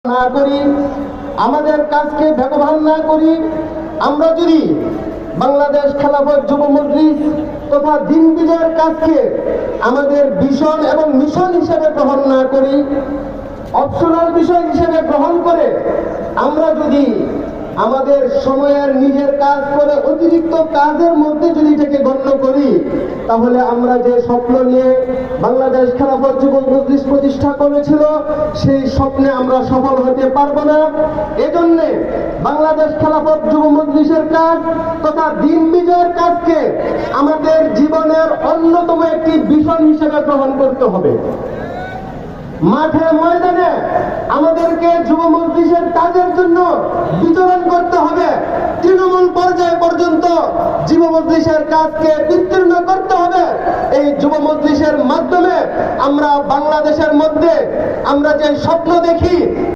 না করি, আমাদের কাজকে ব্যবহার না করি, আমরা যদি বাংলাদেশ খেলাফত যুব মজলিস তথা দিন বিজয়ের কাজকে আমাদের ভিশন এবং মিশন হিসেবে গ্রহণ না করি, অপশনাল বিষয় হিসেবে গ্রহণ করে আমরা যদি আমাদের সময়ের নিজের কাজ করে অতিরিক্ত কাজের মধ্যে যদি এটাকে গণ্য করি, তাহলে আমরা যে স্বপ্ন নিয়ে বাংলাদেশ খেলাফত যুব মজলিস প্রতিষ্ঠা করেছিল সেই স্বপ্নে আমরা সফল হতে পারবো না। এজন্য বাংলাদেশ খেলাফত যুব মজলিসের কাজ তথা দিন বিজয়ের কাজকে আমাদের জীবনের অন্যতম একটি বিষয় হিসেবে গ্রহণ করতে হবে। মাঠে ময়দানে আমাদেরকে যুব মজলিসের কাজের জন্য বিতরণ করতে হবে। তৃণমূল পর্যায় পর্যন্ত যুব মজলিসের কাজকে বিস্তীর্ণ করতে হবে। এই যুব মজলিসের মাধ্যমে আমরা বাংলাদেশের মধ্যে আমরা যে স্বপ্ন দেখি